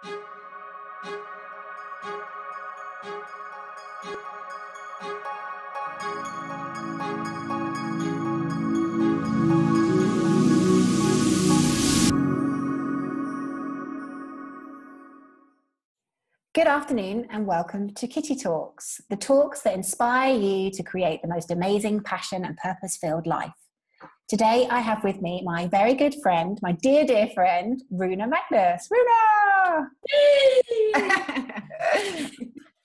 Good afternoon and welcome to Kitty Talks, the talks that inspire you to create the most amazing passion and purpose-filled life. Today I have with me my very good friend, my dear, dear friend, Runa Magnus. Runa!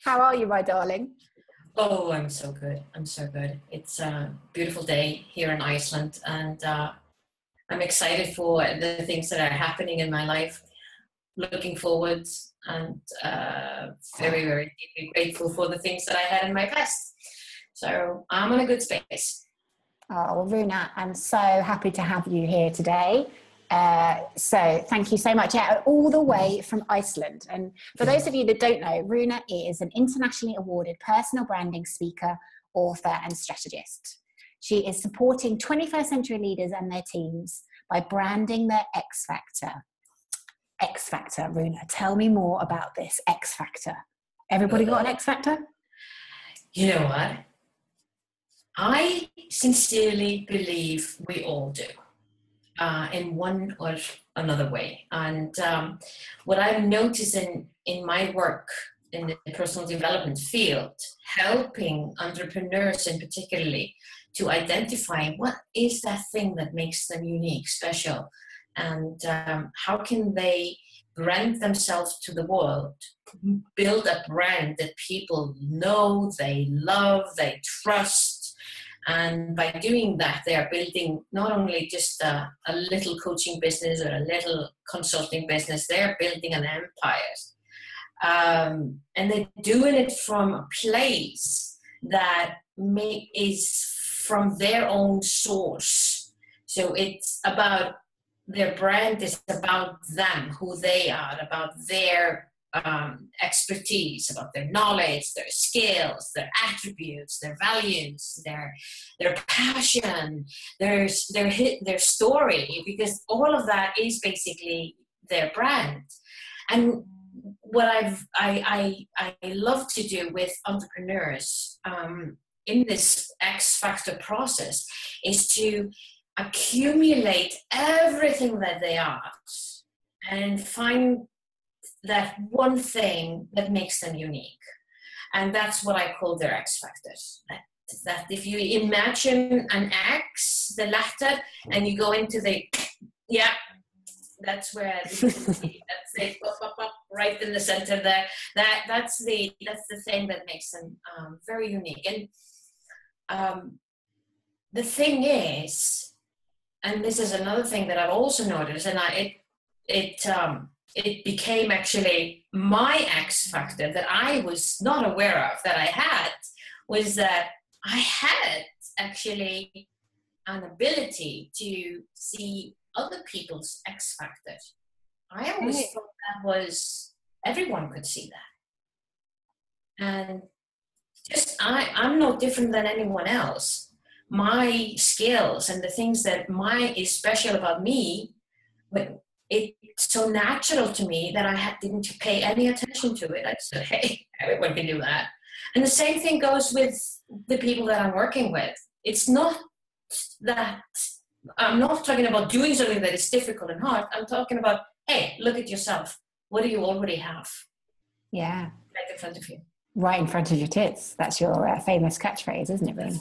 How are you, my darling? Oh, I'm so good. I'm so good. It's a beautiful day here in Iceland, and I'm excited for the things that are happening in my life. Looking forward and very, very deeply grateful for the things that I had in my past. So I'm in a good space. Oh, well, Runa, I'm so happy to have you here today. So thank you so much. Yeah, all the way from Iceland. And for those of you that don't know, Runa is an internationally awarded personal branding speaker, author, and strategist. She is supporting 21st century leaders and their teams by branding their X factor. X factor, Runa, tell me more about this X factor. Everybody got an X factor? You know what? I sincerely believe we all do, in one or another way. And what I'm noticing in my work in the personal development field, helping entrepreneurs in particularly to identify what is that thing that makes them unique, special, and how can they brand themselves to the world, build a brand that people know, they love, they trust. And by doing that, they are building not only just a little coaching business or a little consulting business, they're building an empire. And they're doing it from a place that is from their own source. So it's about, their brand is about them, who they are, about their expertise, about their knowledge, their skills, their attributes, their values, their passion, their story, because all of that is basically their brand. And what I love to do with entrepreneurs in this X factor process is to accumulate everything that they are and find that one thing that makes them unique. And that's what I call their X factors. That if you imagine an X, the letter, and you go into the, yeah, that's where that's it, right in the center there. That's the thing that makes them very unique. And the thing is, and this is another thing that I've also noticed, and it became actually my X factor that I was not aware of that I had, was that I had actually an ability to see other people's X factors. I always thought that was, everyone could see that. And just, I'm no different than anyone else. My skills and the things that is special about me, but it's so natural to me that I didn't pay any attention to it. I said, hey, everyone can do that. And the same thing goes with the people that I'm working with. It's not that, I'm not talking about doing something that is difficult and hard. I'm talking about, hey, look at yourself. What do you already have? Yeah. Right in front of you. Right in front of your tits. That's your famous catchphrase, isn't it, Runa?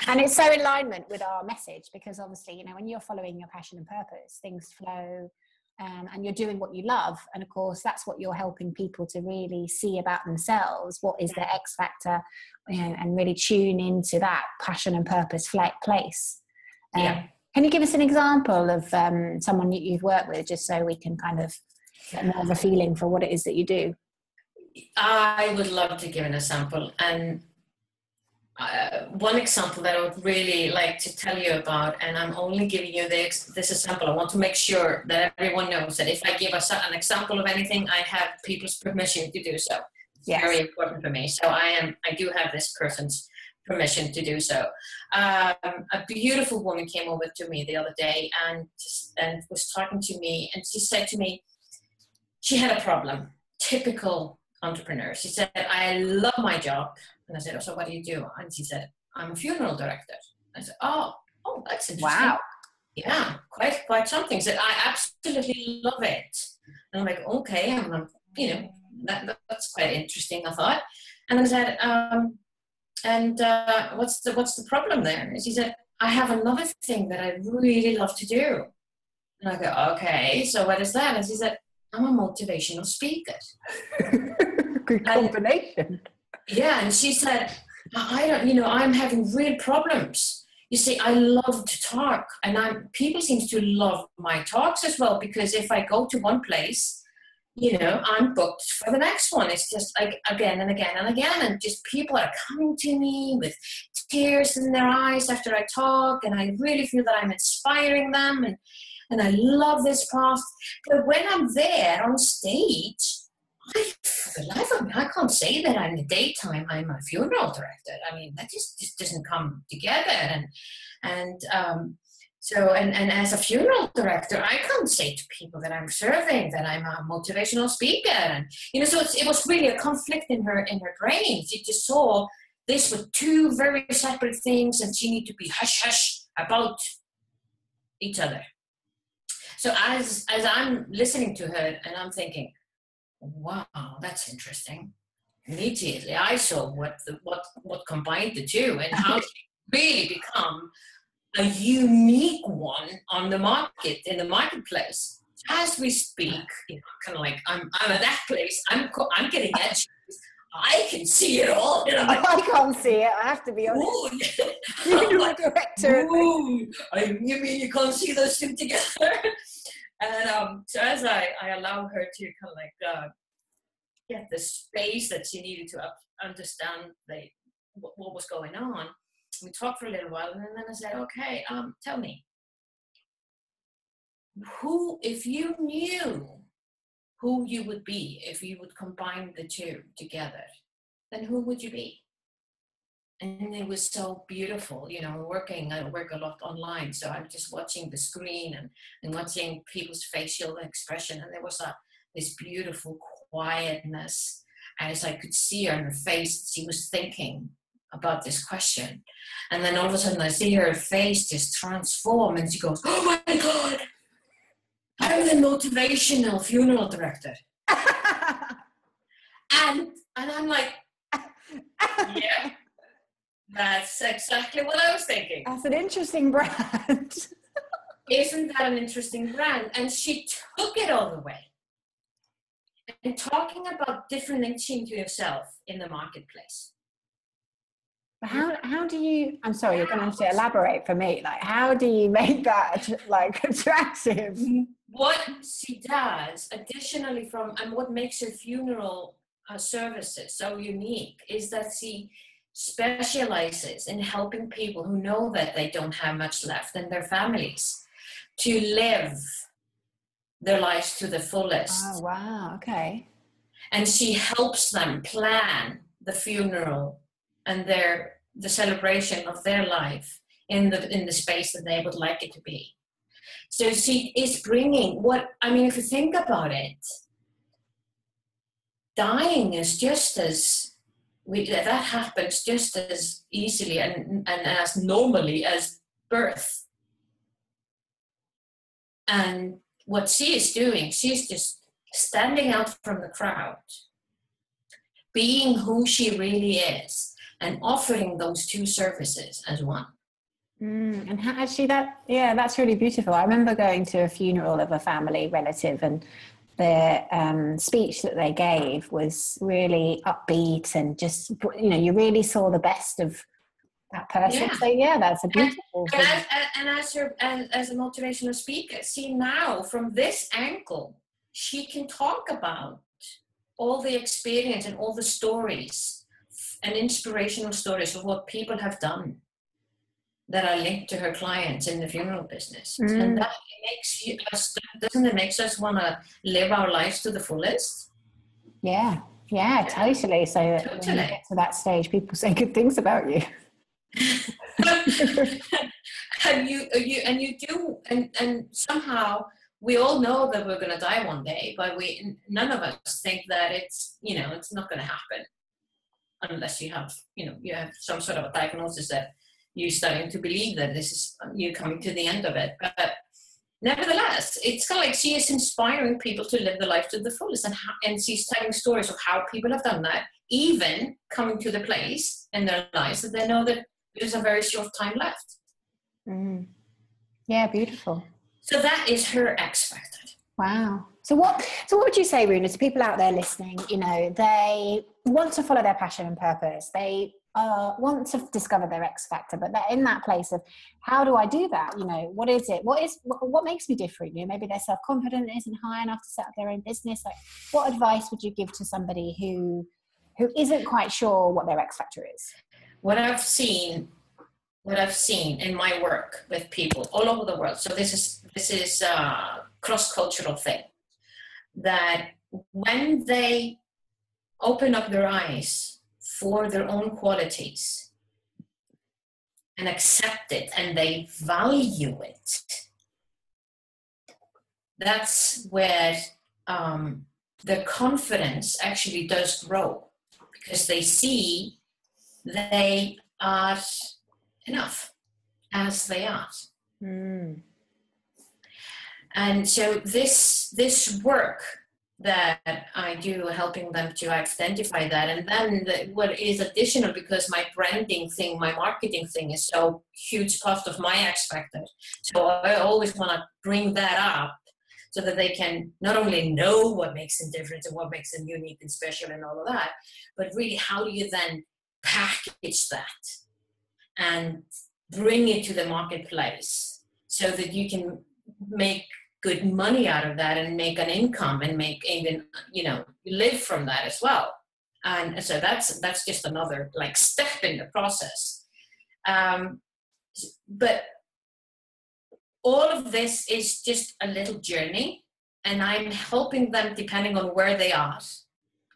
And it's so in alignment with our message, because obviously, you know, when you're following your passion and purpose, things flow, and you're doing what you love. And of course, that's what you're helping people to really see about themselves. What is their X factor, you know, and really tune into that passion and purpose place. Yeah. Can you give us an example of someone you've worked with, just so we can kind of get more of a feeling for what it is that you do? I would love to give an example, and one example that I would really like to tell you about, and I'm only giving you this example. I want to make sure that everyone knows that if I give an example of anything, I have people's permission to do so. It's very important for me. So I do have this person's permission to do so. A beautiful woman came over to me the other day and was talking to me, and she said to me, she had a problem. Typical entrepreneur. She said, I love my job. And I said, oh, so what do you do? And she said, I'm a funeral director. I said, oh, that's interesting. Wow. Yeah, quite something. She said, I absolutely love it. And I'm like, okay, I'm that's quite interesting, I thought. And I said, what's the problem there? And she said, I have another thing that I really love to do. And I go, okay, so what is that? And she said, I'm a motivational speaker. Good combination. And she said, I'm having real problems. You see, I love to talk, and people seem to love my talks as well, because if I go to one place, I'm booked for the next one. It's just like again and again and again, and just people are coming to me with tears in their eyes after I talk, and I really feel that I'm inspiring them, and I love this path. But when I'm there on stage, for the life of me, I can't say that in the daytime I'm a funeral director. I mean, that just doesn't come together. And as a funeral director, I can't say to people that I'm serving that I'm a motivational speaker. And so it was really a conflict in her brain. She just saw this with two very separate things, and she needed to be hush hush about each other. So as I'm listening to her, and I'm thinking, wow, that's interesting. Immediately, I saw what combined the two, and how she really become a unique one on the market, in the marketplace. As we speak, kind of like I'm at that place. I'm getting edgy. I can see it all. I can't see it. I have to be honest. You're the director. You mean you can't see those two together? And so as I allow her to kind of like get the space that she needed to understand what was going on, we talked for a little while, and then I said, okay, tell me, if you knew who you would be if you would combine the two together, then who would you be? And it was so beautiful. I work a lot online, so I'm just watching the screen and watching people's facial expression, and there was this beautiful quietness, as I could see her on her face. She was thinking about this question, and then all of a sudden I see her face just transform, and she goes, oh my God, I'm the motivational funeral director. and I'm like, yeah, that's exactly what I was thinking. That's an interesting brand. Isn't that an interesting brand? And she took it all the way. And talking about differentiating to yourself in the marketplace. How do you, I'm sorry, you're going to have to elaborate for me. Like, how do you make that attractive? What she does additionally and what makes her funeral services so unique is that she specializes in helping people who know that they don't have much left in their families to live their lives to the fullest. Oh, wow. Okay. And she helps them plan the funeral and the celebration of their life in the space that they would like it to be. So she is bringing if you think about it, dying is just as, that happens just as easily and as normally as birth. And what she is doing, she's just standing out from the crowd, being who she really is, and offering those two services as one. And actually that's really beautiful. I remember going to a funeral of a family relative, and the speech that they gave was really upbeat, and just, you really saw the best of that person. Yeah. So yeah, that's a beautiful thing. And as a motivational speaker, see now from this angle, she can talk about all the experience and all the stories and inspirational stories of what people have done that are linked to her clients in the funeral business. And that doesn't it make us want to live our lives to the fullest? Yeah, totally. So that when you get to that stage, people say good things about you. and somehow we all know that we're going to die one day, but none of us think that it's, you know, it's not going to happen unless you have, you know, you have some sort of a diagnosis that you're starting to believe that this is, you're coming to the end of it. But nevertheless, it's kind of like she is inspiring people to live the life to the fullest, and she's telling stories of how people have done that, even coming to the place in their lives that they know that there's a very short time left. Mm. Yeah, beautiful. So that is her X factor. Wow. So what would you say, Runa, to people out there listening? You know, they want to follow their passion and purpose. They want to discover their X factor, but they're in that place of, how do I do that? You know, what is it? What makes me different? You know, maybe their self-confidence isn't high enough to set up their own business. Like, what advice would you give to somebody who isn't quite sure what their X factor is? What I've seen in my work with people all over the world. So this is a cross-cultural thing, that when they open up their eyes for their own qualities and accept it and they value it, that's where their confidence actually does grow, because they see they are enough as they are. Mm. And so this work that I do, helping them to identify that, and then what is additional, because my branding thing, my marketing thing is so huge part of my X factor. So I always want to bring that up so that they can not only know what makes them different and what makes them unique and special and all of that, but really how do you then package that and bring it to the marketplace so that you can make good money out of that and make an income and make even, you know, live from that as well. And so that's just another like step in the process. But all of this is just a little journey, and I'm helping them depending on where they are,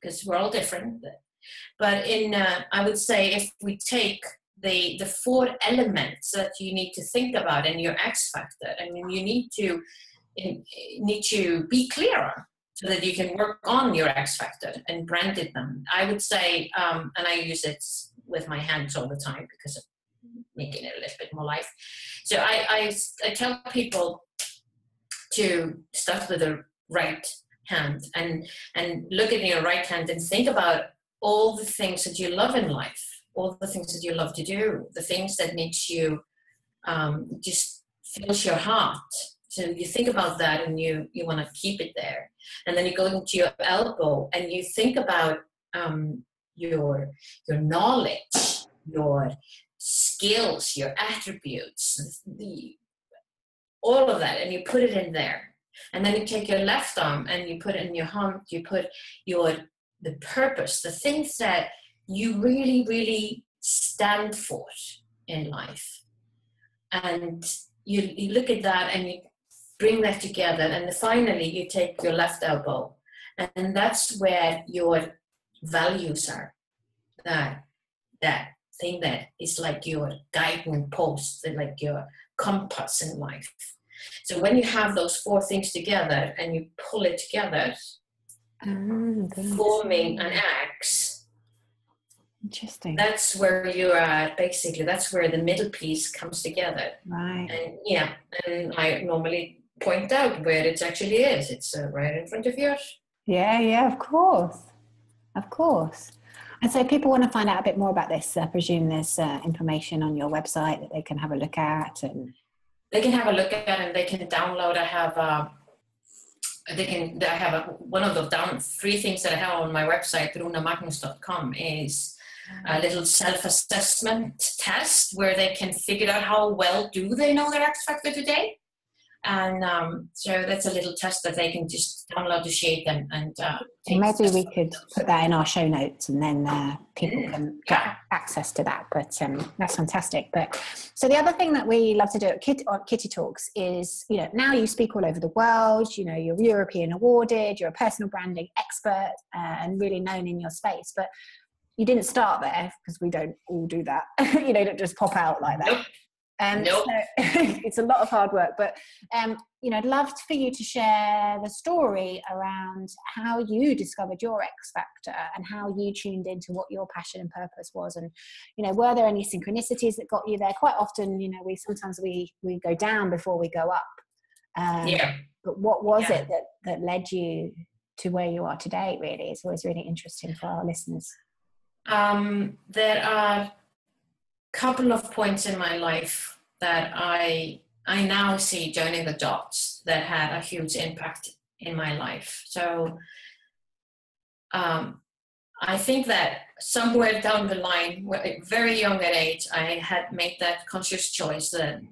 because we're all different. But I would say, if we take the 4 elements that you need to think about in your X factor, I mean, you need to be clear on, so that you can work on your X factor and brand it them. I would say, and I use it with my hands all the time because of making it a little bit more life. So I tell people to start with the right hand and look at your right hand and think about all the things that you love in life, all the things that you love to do, the things that makes you just fills your heart. So you think about that and you want to keep it there. And then you go into your elbow and you think about your knowledge, your skills, your attributes, all of that, and you put it in there. And then you take your left arm and you put it in your hump, you put the purpose, the things that you really, really stand for in life. And you look at that and you bring that together, and finally you take your left elbow, and that's where your values are. That thing that is like your guiding post, like your compass in life. So when you have those 4 things together and you pull it together, forming an X. Interesting. That's where you are, basically. That's where the middle piece comes together. Right. And I normally point out where it actually is. It's right in front of you. Yeah, of course. And so if people want to find out a bit more about this, I presume there's information on your website that they can have a look at. And they can have a look at, and they can download. One of the 3 things that I have on my website, Runamagnus.com, is a little self-assessment test where they can figure out how well do they know their X factor today. And so that's a little test that they can just download the sheet and maybe we could put that in our show notes, and then people can get access to that. But that's fantastic. But so the other thing that we love to do at Kitty Talks is, you know, now you speak all over the world. You know, you're European awarded, you're a personal branding expert, and really known in your space. But you didn't start there, because we don't all do that. You know, don't just pop out like that. Nope. Nope. So it's a lot of hard work, but I'd love for you to share the story around how you discovered your X factor and how you tuned into what your passion and purpose was. And, were there any synchronicities that got you there? Quite often, we go down before we go up. But what was it that led you to where you are today, really? It's always really interesting for our listeners. There are a couple of points in my life that I now see joining the dots that had a huge impact in my life. So I think that somewhere down the line, very young at age, I had made that conscious choice that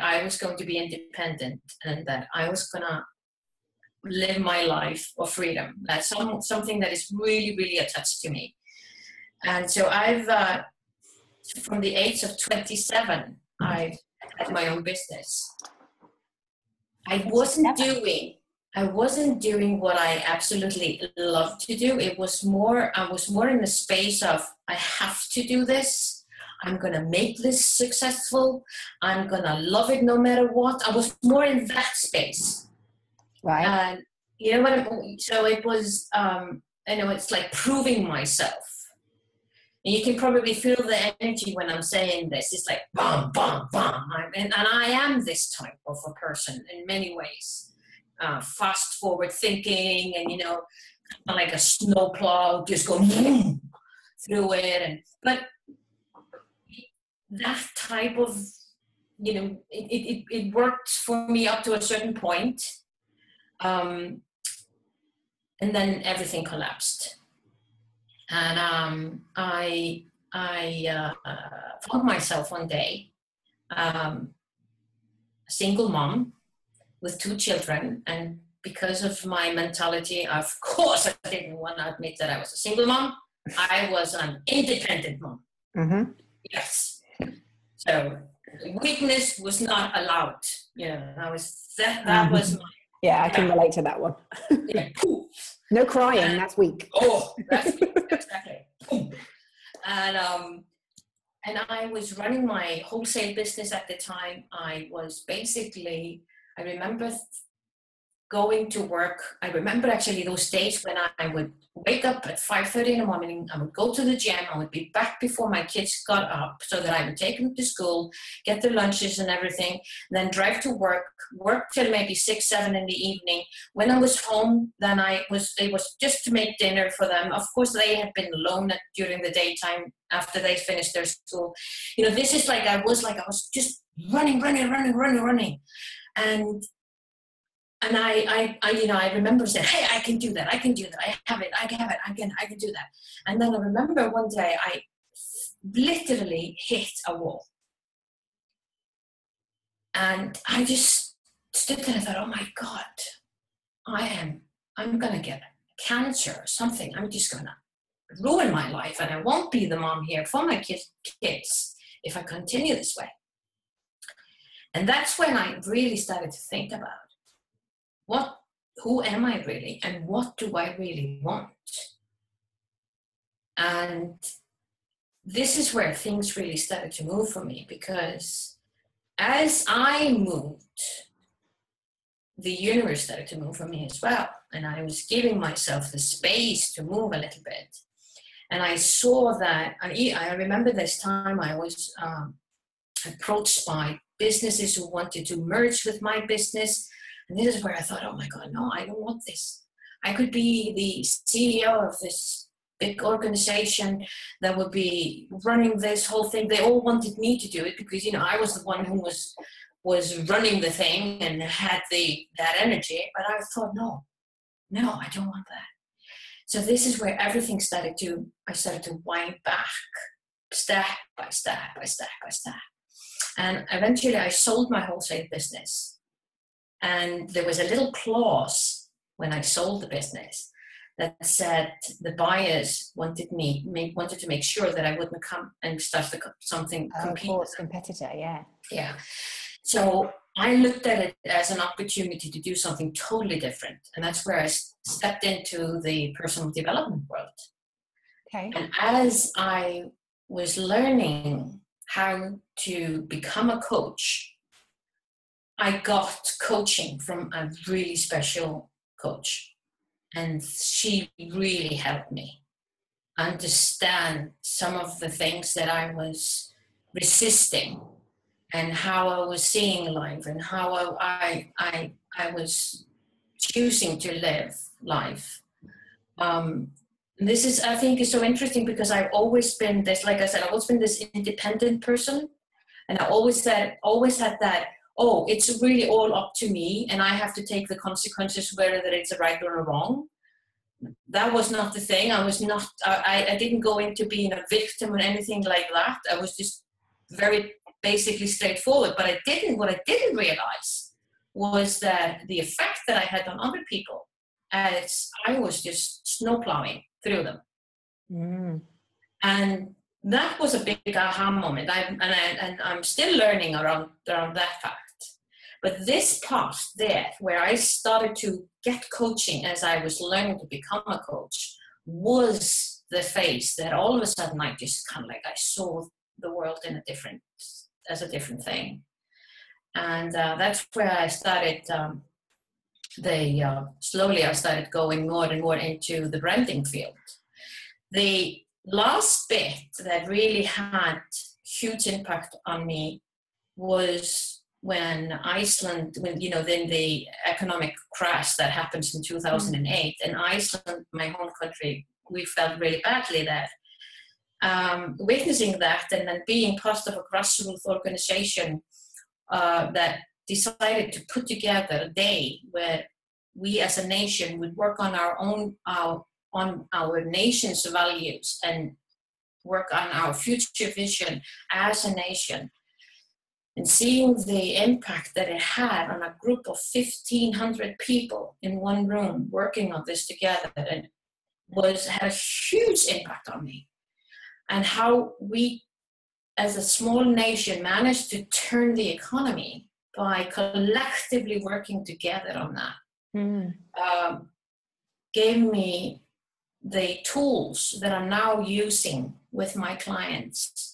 I was going to be independent and that I was going to live my life of freedom. That's something that is really, really attached to me. And so I've, from the age of 27, I've had my own business. I wasn't doing what I absolutely love to do. I was more in the space of, I have to do this. I'm going to make this successful. I'm going to love it no matter what. I was more in that space. Right. And so it was, it's like proving myself. And you can probably feel the energy when I'm saying this. It's like, bam, bam, bam. And I am this type of a person in many ways. Fast forward thinking and, like a snowplow, just go boom, through it. But that type of, it worked for me up to a certain point. And then everything collapsed. And I found myself one day, a single mom with 2 children. And because of my mentality, of course, I didn't want to admit that I was a single mom. I was an independent mom. Mm-hmm. Yes. So weakness was not allowed. That was my... Yeah, I can relate to that one. Yeah. No crying, that's weak. Oh, that's weak, exactly. And I was running my wholesale business at the time. I remember going to work. I remember actually those days when I would wake up at 5:30 in the morning. I would go to the gym. I would be back before my kids got up so that I would take them to school, get their lunches and everything, then drive to work till maybe 6, 7 in the evening. When I was home, then it was just to make dinner for them. Of course, they had been alone during the daytime after they finished their school. This is like I was just running. And I remember saying, hey, I can do that. I can do that. I have it. I can do that. And then I remember one day I literally hit a wall. And I just stood there and thought, oh my God, I'm going to get cancer or something. I'm just going to ruin my life. And I won't be the mom here for my kids if I continue this way. And that's when I really started to think about, who am I really, and what do I really want? And this is where things really started to move for me, because as I moved, the universe started to move for me as well. And I was giving myself the space to move a little bit. And I saw that, I remember this time I was approached by businesses who wanted to merge with my business. And this is where I thought, oh my God, no, I don't want this. I could be the CEO of this big organization that would be running this whole thing. They all wanted me to do it because, I was the one who was running the thing and had that energy. But I thought, no, I don't want that. So this is where everything I started to wind back step by step by step by step. And eventually I sold my wholesale business. And there was a little clause when I sold the business that said the buyers wanted to make sure that I wouldn't come and start something competitor, yeah. Yeah. So I looked at it as an opportunity to do something totally different. And that's where I stepped into the personal development world. Okay. And as I was learning how to become a coach, I got coaching from a really special coach. And she really helped me understand some of the things that I was resisting and how I was seeing life and how I was choosing to live life. This is, I think, is so interesting because I've always been this, like I said, I've always been this independent person. And I always had that, oh, it's really all up to me and I have to take the consequences, whether it's a right or a wrong. That was not the thing. I didn't go into being a victim or anything like that. I was just very basically straightforward. But what I didn't realize was that the effect that I had on other people as I was just snowplowing through them. Mm. And that was a big aha moment. I'm still learning around that fact. But this part there, where I started to get coaching as I was learning to become a coach, was the phase that all of a sudden I just kind of like, I saw the world as a different thing. And that's where I started, slowly I started going more and more into the branding field. The last bit that really had huge impact on me was when Iceland, then the economic crash that happens in 2008, and Iceland, my home country, we felt really badly there. Witnessing that and then being part of a grassroots organization that decided to put together a day where we as a nation would work on our nation's values and work on our future vision as a nation, and seeing the impact that it had on a group of 1,500 people in one room working on this together, and had a huge impact on me. And how we, as a small nation, managed to turn the economy by collectively working together on that, gave me the tools that I'm now using with my clients.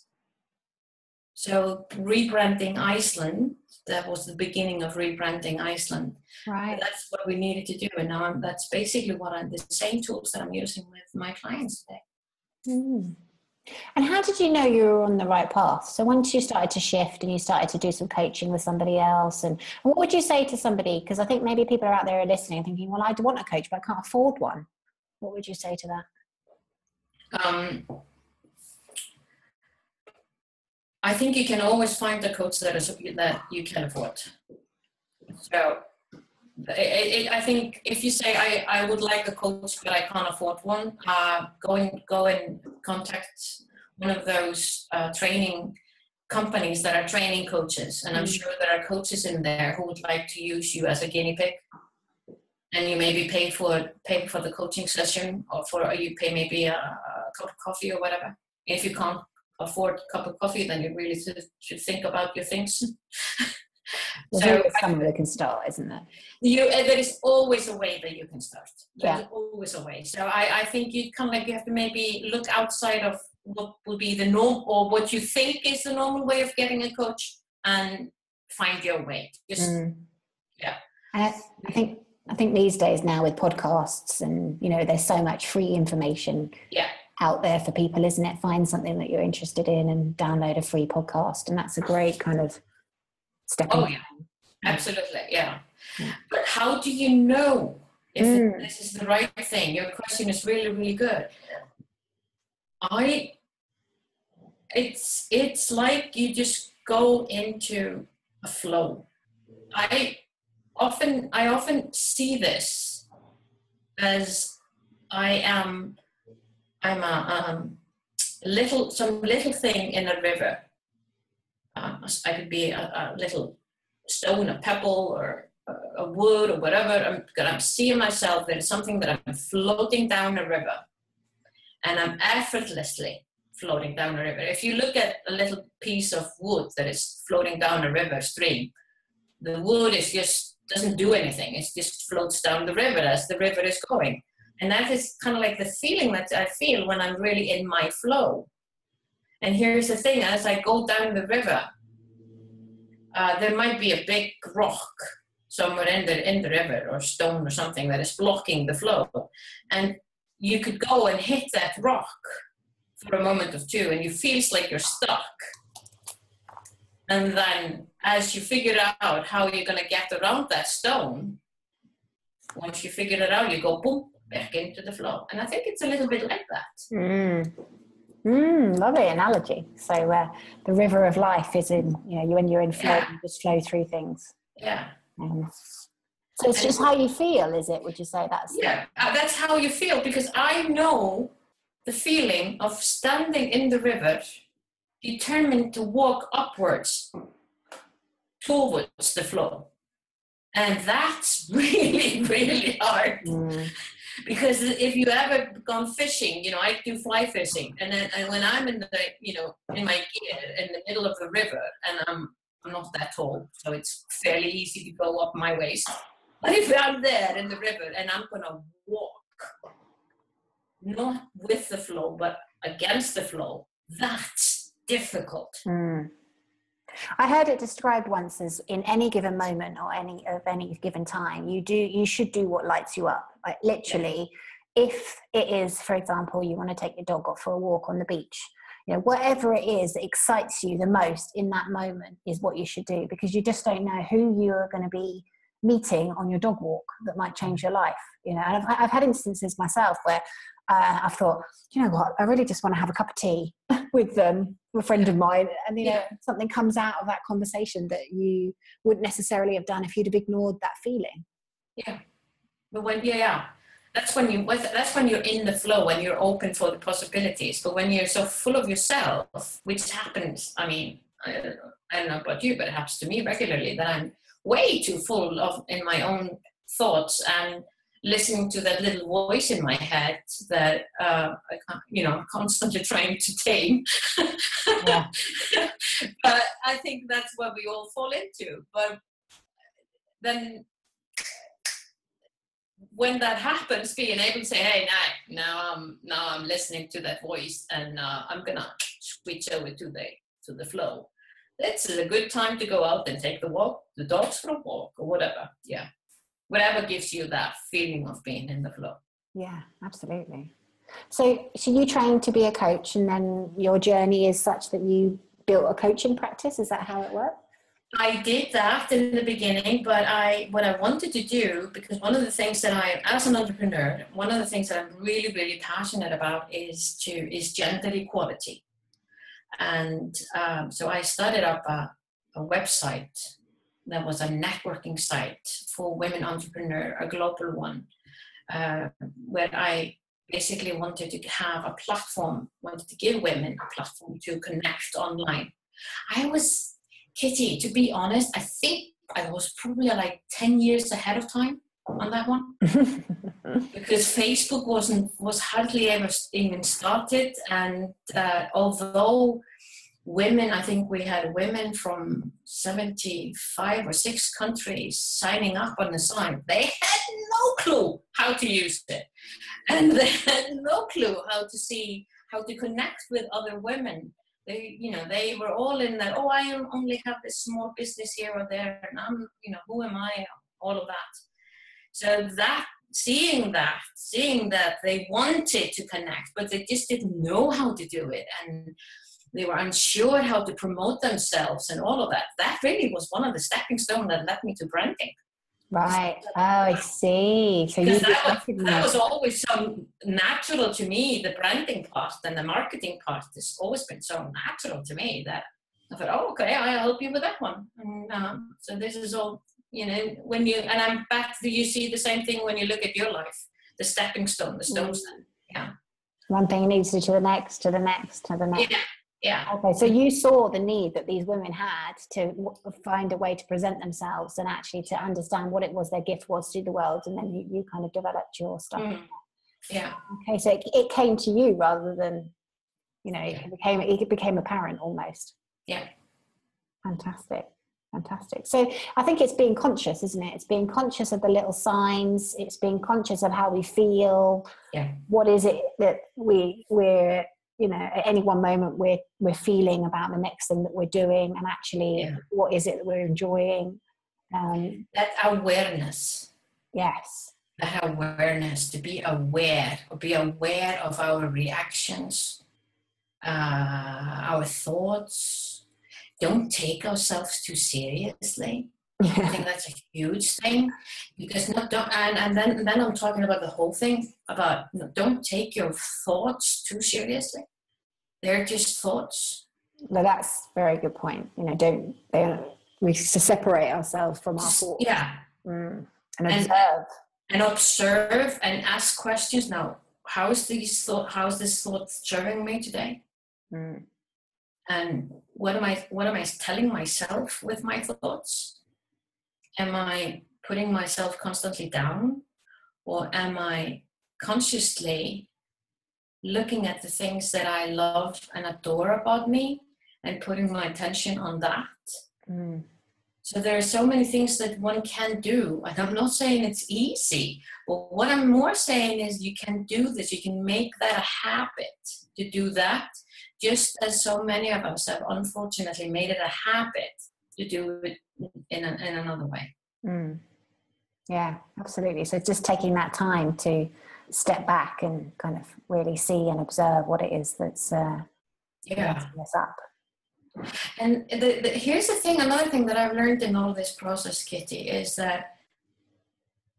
So rebranding Iceland, that was the beginning of rebranding Iceland. Right. That's what we needed to do. And now that's basically the same tools that I'm using with my clients today. Mm. And how did you know you were on the right path? So once you started to shift and you started to do some coaching with somebody else, and what would you say to somebody? Because I think maybe people are out there listening thinking, well, I want a coach, but I can't afford one. What would you say to that? I think you can always find a coach that you can afford. So I think if you say, I would like a coach, but I can't afford one, go and contact one of those training companies that are training coaches. And I'm sure there are coaches in there who would like to use you as a guinea pig. And you maybe pay for the coaching session, or you pay maybe a cup of coffee or whatever. If you can't afford a cup of coffee, then you really should think about your things. There's always somewhere we can start, isn't there? There is always a way that you can start. There's Yeah. always a way. So I think you have to maybe look outside of what will be the norm, or what you think is the normal way of getting a coach, and find your way. Yeah. And I think these days now with podcasts and, there's so much free information out there for people, isn't it? Find something that you're interested in and download a free podcast. And that's a great kind of stepping. Oh, yeah. Absolutely. Yeah. But how do you know if this is the right thing? Your question is really, really good. It's like you just go into a flow. I often see this as I'm some little thing in a river. I could be a little stone, a pebble, or a wood, or whatever. I'm seeing myself. There's something that I'm floating down a river, and I'm effortlessly floating down a river. If you look at a little piece of wood that is floating down a river stream, the wood doesn't do anything. It just floats down the river as the river is going. And that is kind of like the feeling that I feel when I'm really in my flow. And here's the thing, as I go down the river, there might be a big rock somewhere in the river, or stone or something that is blocking the flow. And you could go and hit that rock for a moment or two, and you feel like you're stuck. And then as you figure out how you're going to get around that stone, once you figure it out, you go boom, back into the flow. And I think it's a little bit like that. Lovely analogy. So the river of life is in, when you're in flow, you just flow through things. Yeah. So it's just how you feel, is it? Would you say that's? Yeah, that's how you feel, because I know the feeling of standing in the river, determined to walk upwards towards the flow. And that's really, really hard. Because if you ever gone fishing, I do fly fishing, and when I'm in in my gear in the middle of the river, and I'm not that tall, so it's fairly easy to go up my waist. But if I'm there in the river and I'm gonna walk, not with the flow, but against the flow, that's difficult. I heard it described once as, in any given moment or any given time, you should do what lights you up. Like literally, if it is, for example, you want to take your dog off for a walk on the beach, whatever it is that excites you the most in that moment is what you should do, because you just don't know who you're going to be meeting on your dog walk that might change your life. And I've had instances myself where I've thought, you know what, I really just want to have a cup of tea with a friend of mine, and something comes out of that conversation that you wouldn't necessarily have done if you'd have ignored that feeling. But that's when you're in the flow, when you're open for the possibilities. But when you're so full of yourself, which happens, I don't know about you, but it happens to me regularly, that I'm way too full in my own thoughts and listening to that little voice in my head that I'm constantly trying to tame. But I think that's what we all fall into. But then when that happens, being able to say, hey, now I'm listening to that voice, and I'm gonna switch over to the flow. This is a good time to go out and take the dogs for a walk, or whatever. Yeah. Whatever gives you that feeling of being in the flow. Yeah, absolutely. So you trained to be a coach, and then your journey is such that you built a coaching practice. Is that how it worked? I did that in the beginning, but what I wanted to do, because one of the things that as an entrepreneur, one of the things that I'm really, really passionate about is gender equality. And so I started up a website that was a networking site for women entrepreneurs, a global one, where I basically wanted to have a platform, wanted to give women a platform to connect online. Kitty, to be honest, I think I was probably like 10 years ahead of time on that one. Because Facebook was hardly ever even started. And although women, I think we had women from 75 or 6 countries signing up on the site. They had no clue how to use it. And they had no clue how to connect with other women. They were all in that, I only have this small business here or there, and I'm, who am I? All of that. So seeing that they wanted to connect, but they just didn't know how to do it. And they were unsure how to promote themselves and all of that. That really was one of the stepping stones that led me to branding. Right. Oh, I see. So that was always so natural to me. The branding part and the marketing part has always been so natural to me that I thought, okay, I'll help you with that one. And so this is all, and I'm back to, you see the same thing when you look at your life, the stepping stone, the stones. Yeah. One thing leads to the next, to the next, to the next. Yeah. Okay, so you saw the need that these women had to find a way to present themselves and actually to understand what it was their gift was to the world, and then you kind of developed your stuff. Yeah. Okay, so it came to you rather than, it became apparent almost. Yeah. Fantastic. So I think it's being conscious, isn't it? It's being conscious of the little signs. It's being conscious of how we feel. Yeah. What is it that we're you know, at any one moment we're feeling about the next thing that we're doing, and actually what is it that we're enjoying. That awareness. Yes. That awareness, to be aware of our reactions, our thoughts. Don't take ourselves too seriously. I think that's a huge thing, because and then I'm talking about the whole thing about, you know, don't take your thoughts too seriously. They're just thoughts. Well, that's a very good point. You know, we separate ourselves from our thoughts. Yeah. And observe. And observe and ask questions. Now, how's this thought serving me today? And what am I telling myself with my thoughts? Am I putting myself constantly down, or am I consciously looking at the things that I love and adore about me and putting my attention on that? So there are so many things that one can do, and I'm not saying it's easy, but what I'm more saying is you can do this. You can make that a habit to do that, just as so many of us have unfortunately made it a habit to do it in another way. Yeah, absolutely. So just taking that time to step back and kind of really see and observe what it is that's messing us up. And here's the thing, another thing that I've learned in all this process, Kitty, is that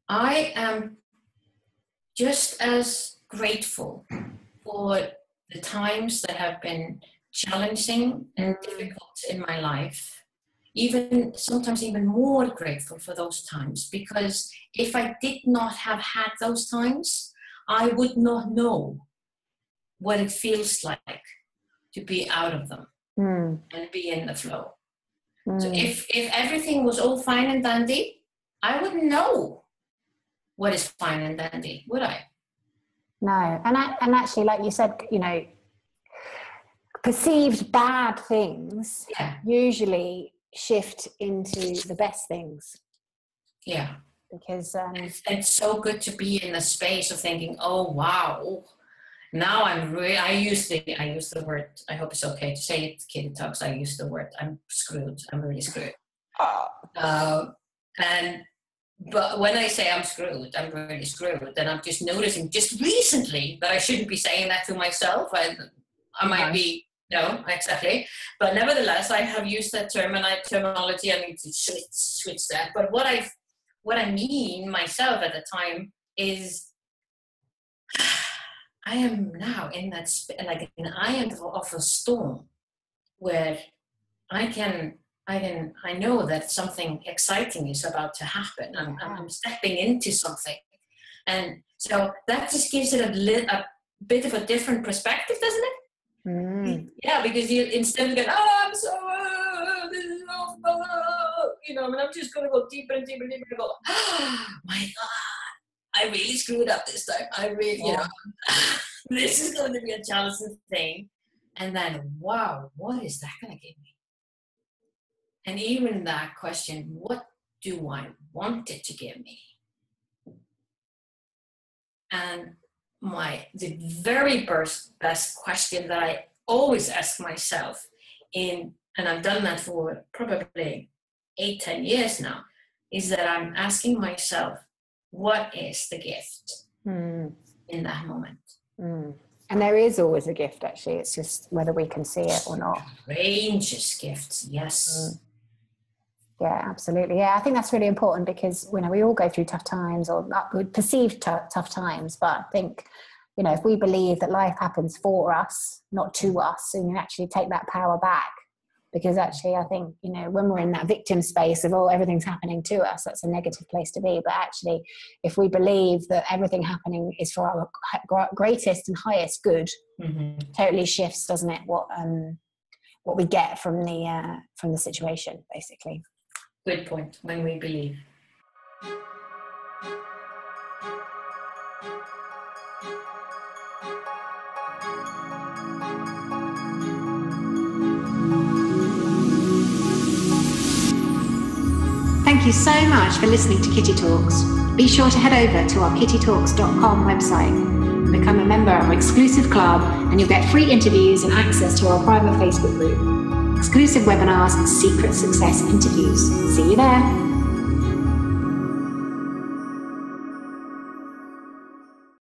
I am just as grateful for the times that have been challenging and difficult in my life. Sometimes even more grateful for those times, because if I did not have had those times, I would not know what it feels like to be out of them. And be in the flow. So if everything was all fine and dandy, I wouldn't know what is fine and dandy, would I? No. And actually, like you said, you know, perceived bad things usually shift into the best things. Yeah. Because it's so good to be in the space of thinking, oh wow, now I use the word, I hope it's okay to say it, Kitty Talks, I use the word, I'm screwed, I'm really screwed. But when I say I'm screwed, I'm really screwed, and I'm just noticing just recently that I shouldn't be saying that to myself. I might be, no, exactly. But nevertheless, I have used that terminology, I need to switch that. But what I mean myself at the time is, I am now in that like an eye of a storm, where I know that something exciting is about to happen. I'm stepping into something, and so that just gives it a bit of a different perspective, doesn't it? Yeah, because you, instead of going, I'm so this is awful, you know, and I'm just going to go deeper and deeper and deeper and go, my God, I really screwed up this time. I really, you know, this is going to be a challenging thing. And then, wow, what is that going to give me? And even that question, what do I want it to give me? And the very best question that I always ask myself and I've done that for probably 8-10 years now, is that I'm asking myself, what is the gift in that moment? And there is always a gift, actually. It's just whether we can see it or not. Ranges gifts, yes. Yeah, absolutely. Yeah, I think that's really important, because, you know, we all go through tough times, or perceived tough times. But I think, you know, if we believe that life happens for us, not to us, and you actually take that power back. Because actually, I think, you know, when we're in that victim space of, oh, everything's happening to us, that's a negative place to be. But actually, if we believe that everything happening is for our greatest and highest good, totally shifts, doesn't it, what we get from the situation, basically. Good point. When we believe. Thank you so much for listening to Kitty Talks. Be sure to head over to our kittytalks.com website become a member of our exclusive club, and you'll get free interviews and access to our private Facebook group, exclusive webinars and secret success interviews. See you there.